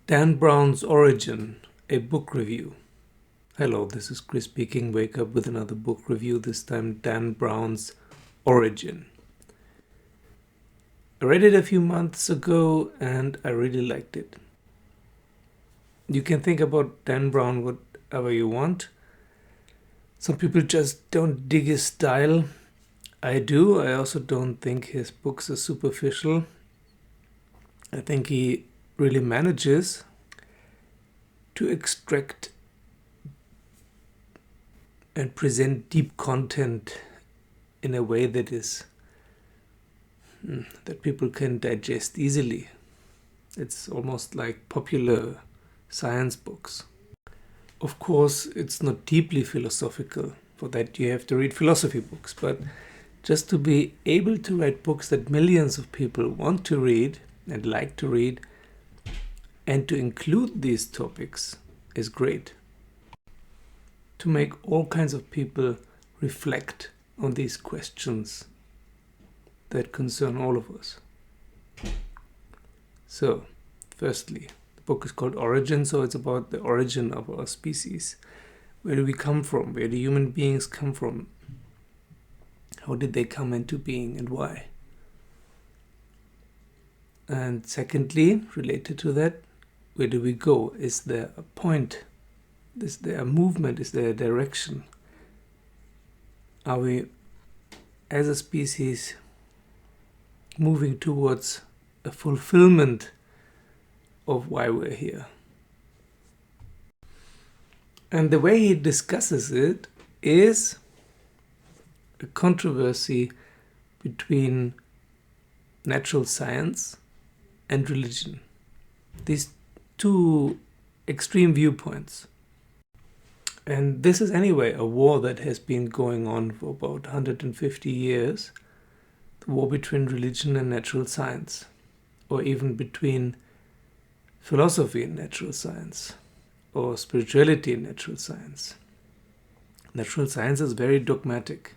Dan Brown's Origin, a book review. Hello, this is Chris speaking. Wake up with another book review, this time Dan Brown's Origin. I read it a few months ago and I really liked it. You can think about Dan Brown whatever you want. Some people just don't dig his style. I do. I also don't think his books are superficial. I think he really manages to extract and present deep content in a way that that people can digest easily. It's almost like popular science books. Of course, it's not deeply philosophical. For that, you have to read philosophy books. But just to be able to write books that millions of people want to read and like to read, and to include these topics is great. To make all kinds of people reflect on these questions that concern all of us. So, firstly, the book is called Origin, so it's about the origin of our species. Where do we come from? Where do human beings come from? How did they come into being and why? And secondly, related to that, where do we go? Is there a point? Is there a movement? Is there a direction? Are we, as a species, moving towards a fulfillment of why we're here? And the way he discusses it is a controversy between natural science and religion. These two extreme viewpoints. And this is anyway a war that has been going on for about 150 years. The war between religion and natural science. Or even between philosophy and natural science. Or spirituality and natural science. Natural science is very dogmatic,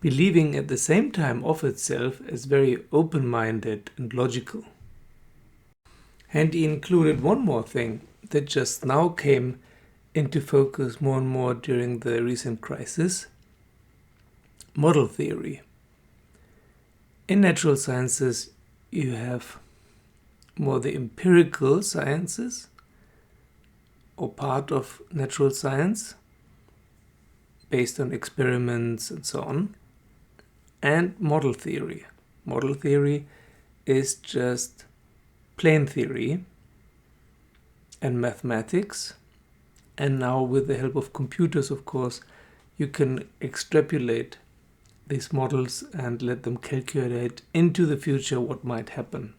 believing at the same time of itself as very open-minded and logical. And he included one more thing that just now came into focus more and more during the recent crisis: model theory. In natural sciences, you have more the empirical sciences, or part of natural science, based on experiments and so on, and model theory. Model theory is just plain theory and mathematics, and now with the help of computers, of course, you can extrapolate these models and let them calculate into the future what might happen.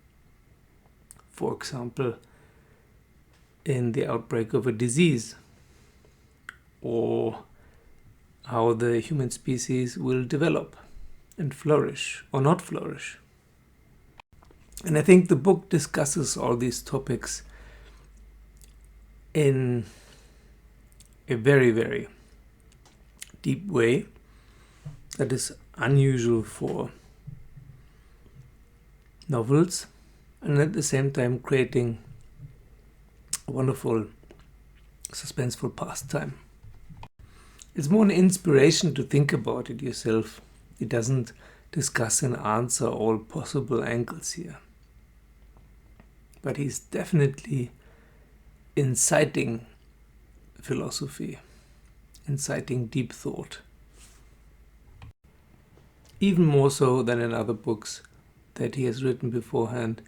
For example, in the outbreak of a disease, or how the human species will develop and flourish or not flourish. And I think the book discusses all these topics in a very, very deep way that is unusual for novels, and at the same time creating a wonderful suspenseful pastime. It's more an inspiration to think about it yourself. It doesn't discuss and answer all possible angles here. But he's definitely inciting philosophy, inciting deep thought. Even more so than in other books that he has written beforehand.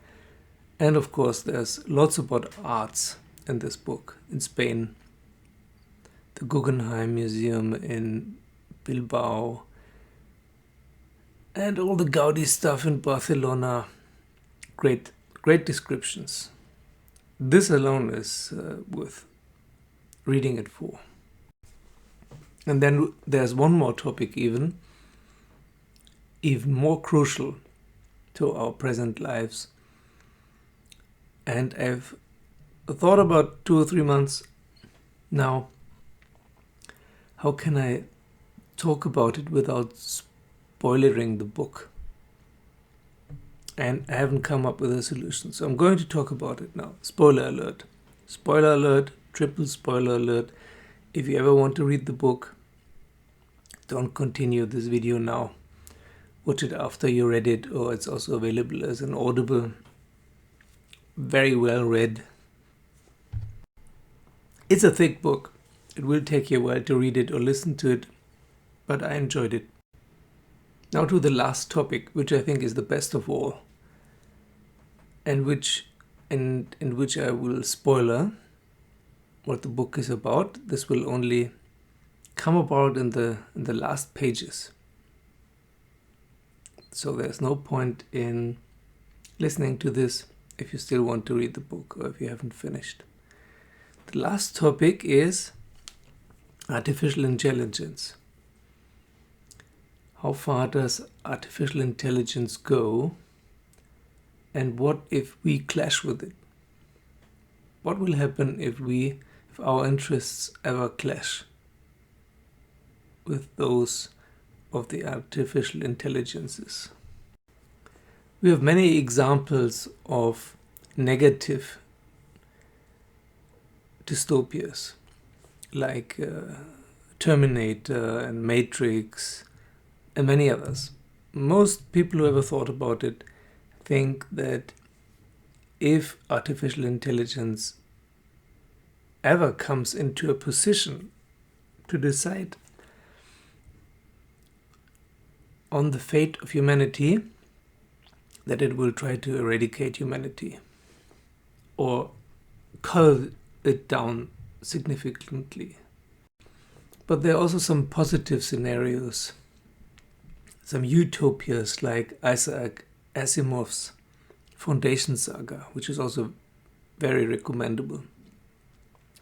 And of course, there's lots about arts in this book. In Spain, the Guggenheim Museum in Bilbao, and all the Gaudi stuff in Barcelona. Great descriptions. This alone is worth reading it for. And then there's one more topic even more crucial to our present lives. And I've thought about 2 or 3 months now, how can I talk about it without spoiling the book? and I haven't come up with a solution. So I'm going to talk about it now. Spoiler alert. Spoiler alert, triple spoiler alert. If you ever want to read the book, don't continue this video now. Watch it after you read it, or it's also available as an Audible. Very well read. It's a thick book. It will take you a while to read it or listen to it, but I enjoyed it. Now to the last topic, which I think is the best of all, and in which I will spoiler what the book is about. This will only come about in the last pages. So there's no point in listening to this if you still want to read the book or if you haven't finished. The last topic is artificial intelligence. How far does artificial intelligence go? And what if we clash with it? What will happen if our interests ever clash with those of the artificial intelligences? We have many examples of negative dystopias, like Terminator and Matrix and many others. Most people who ever thought about it think that if artificial intelligence ever comes into a position to decide on the fate of humanity, that it will try to eradicate humanity or cull it down significantly. But there are also some positive scenarios, some utopias like Isaac Asimov's Foundation Saga, which is also very recommendable,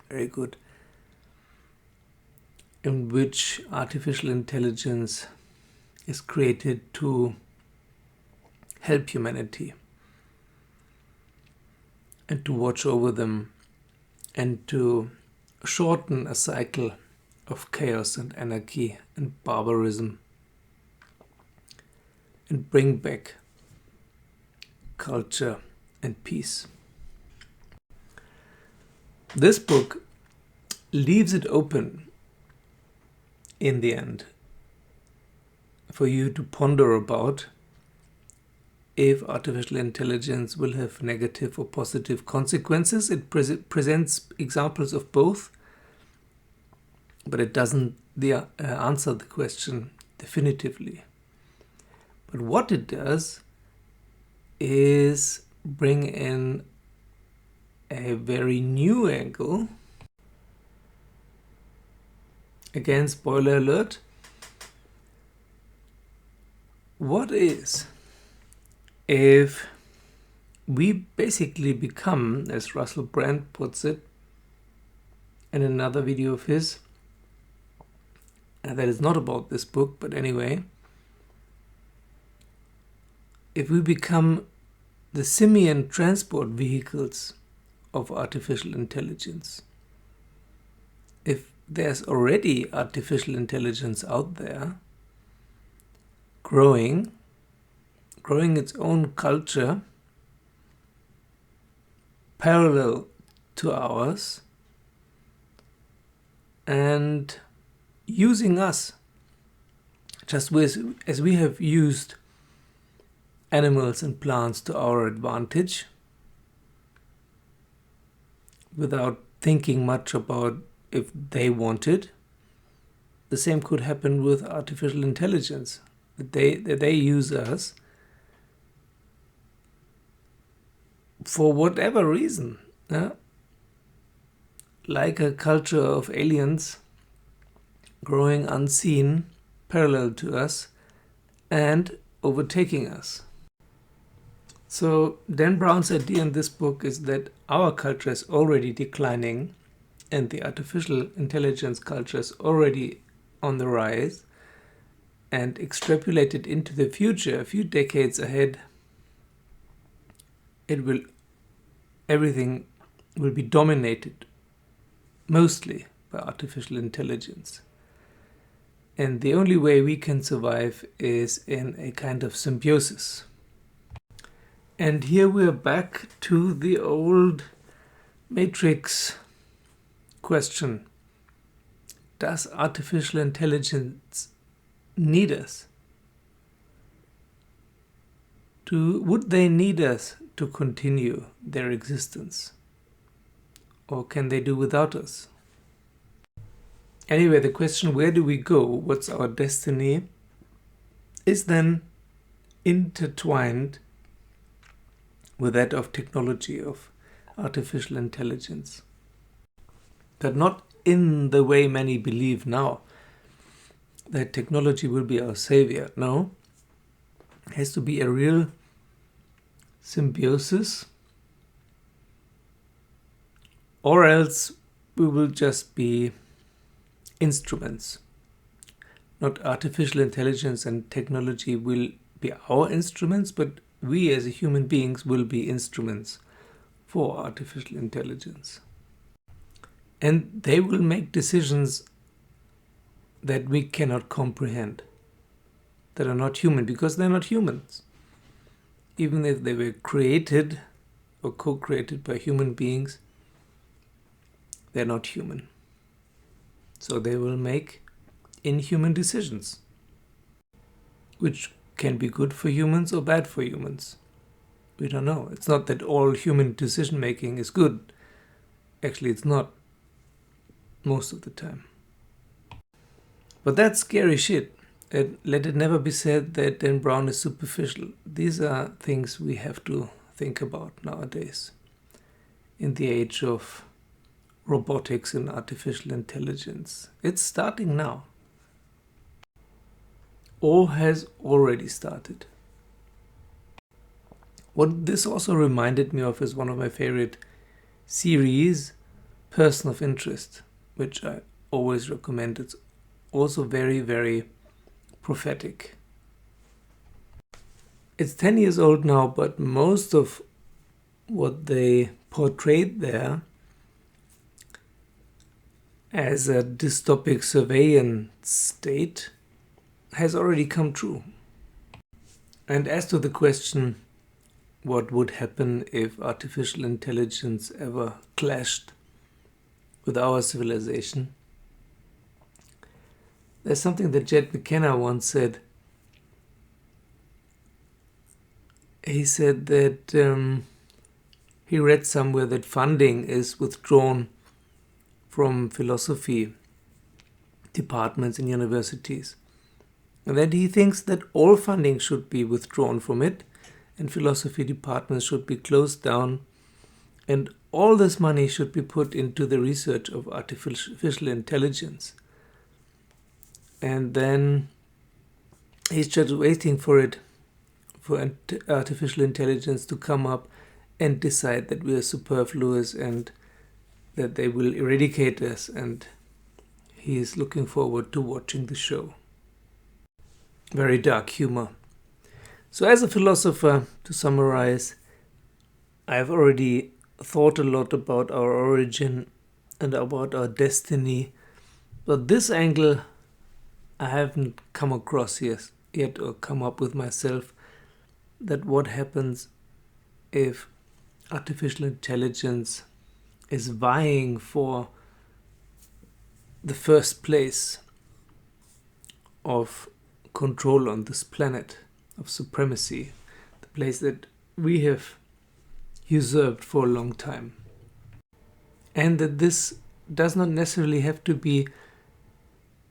very good, in which artificial intelligence is created to help humanity and to watch over them and to shorten a cycle of chaos and anarchy and barbarism and bring back culture and peace. This book leaves it open in the end for you to ponder about if artificial intelligence will have negative or positive consequences. It presents examples of both, but it doesn't answer the question definitively. But what it does is bring in a very new angle. Again, spoiler alert. What is if we basically become, as Russell Brand puts it in another video of his, and that is not about this book, but anyway, if we become the simian transport vehicles of artificial intelligence, if there's already artificial intelligence out there growing its own culture parallel to ours and using us just as we have used animals and plants to our advantage without thinking much about if they want it. The same could happen with artificial intelligence, that they use us for whatever reason, like a culture of aliens growing unseen parallel to us and overtaking us. So Dan Brown's idea in this book is that our culture is already declining and the artificial intelligence culture is already on the rise, and extrapolated into the future, a few decades ahead, everything will be dominated mostly by artificial intelligence. And the only way we can survive is in a kind of symbiosis. And here we're back to the old Matrix question. Does artificial intelligence need us? Would they need us to continue their existence? Or can they do without us? Anyway, the question, where do we go? What's our destiny? Is then intertwined with that of technology, of artificial intelligence. But not in the way many believe now, that technology will be our savior. No, it has to be a real symbiosis, or else we will just be instruments. Not artificial intelligence and technology will be our instruments, but we as human beings will be instruments for artificial intelligence. And they will make decisions that we cannot comprehend, that are not human, because they're not humans. Even if they were created or co-created by human beings, they're not human. So they will make inhuman decisions, which can be good for humans or bad for humans. We don't know. It's not that all human decision making is good. Actually, it's not most of the time. But that's scary shit. And let it never be said that Dan Brown is superficial. These are things we have to think about nowadays, in the age of robotics and artificial intelligence. It's starting now, or has already started. What this also reminded me of is one of my favorite series, Person of Interest, which I always recommend. It's also very, very prophetic. It's 10 years old now, but most of what they portrayed there as a dystopic surveillance state has already come true. And as to the question, what would happen if artificial intelligence ever clashed with our civilization? There's something that Jed McKenna once said. He said that he read somewhere that funding is withdrawn from philosophy departments in universities, and that he thinks that all funding should be withdrawn from it, and philosophy departments should be closed down, and all this money should be put into the research of artificial intelligence. And then he's just waiting for artificial intelligence to come up and decide that we are superfluous and that they will eradicate us, and he is looking forward to watching the show. Very dark humor. So as a philosopher, to summarize, I've already thought a lot about our origin and about our destiny, but this angle I haven't come across yet or come up with myself, that what happens if artificial intelligence is vying for the first place of control on this planet, of supremacy, the place that we have usurped for a long time. And that this does not necessarily have to be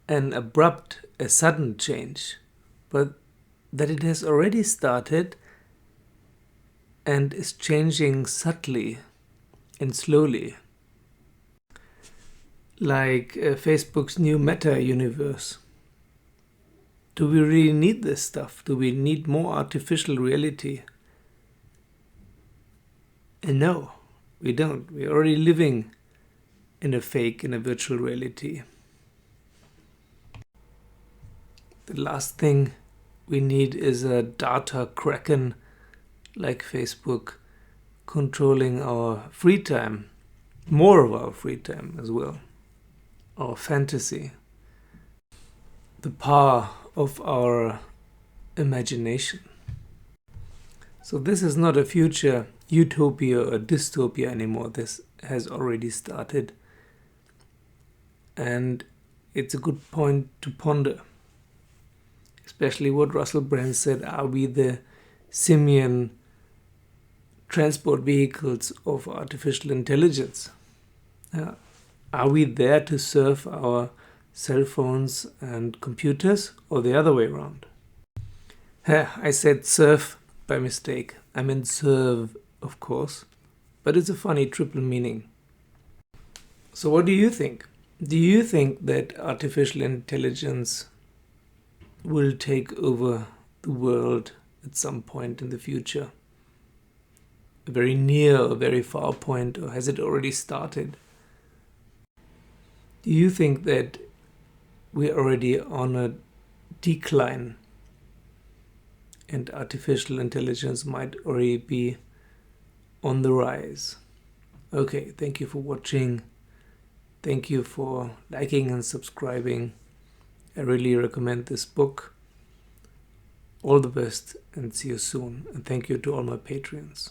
an abrupt, a sudden change, but that it has already started and is changing subtly and slowly. Like Facebook's new meta universe. Do we really need this stuff? Do we need more artificial reality? And no, we don't. We're already living in a virtual reality. The last thing we need is a data kraken like Facebook controlling our free time, more of our free time as well, our fantasy, the power of our imagination. So this is not a future utopia or dystopia anymore. This has already started. And it's a good point to ponder. Especially what Russell Brand said, are we the simian transport vehicles of artificial intelligence? Are we there to serve our cell phones and computers, or the other way around? I said serve by mistake. I meant serve, of course, but it's a funny triple meaning. So what do you think? Do you think that artificial intelligence will take over the world at some point in the future? A very near or very far point, or has it already started? Do you think that we're already on a decline and artificial intelligence might already be on the rise? Okay, thank you for watching. Thank you for liking and subscribing. I really recommend this book. All the best and see you soon. And thank you to all my Patreons.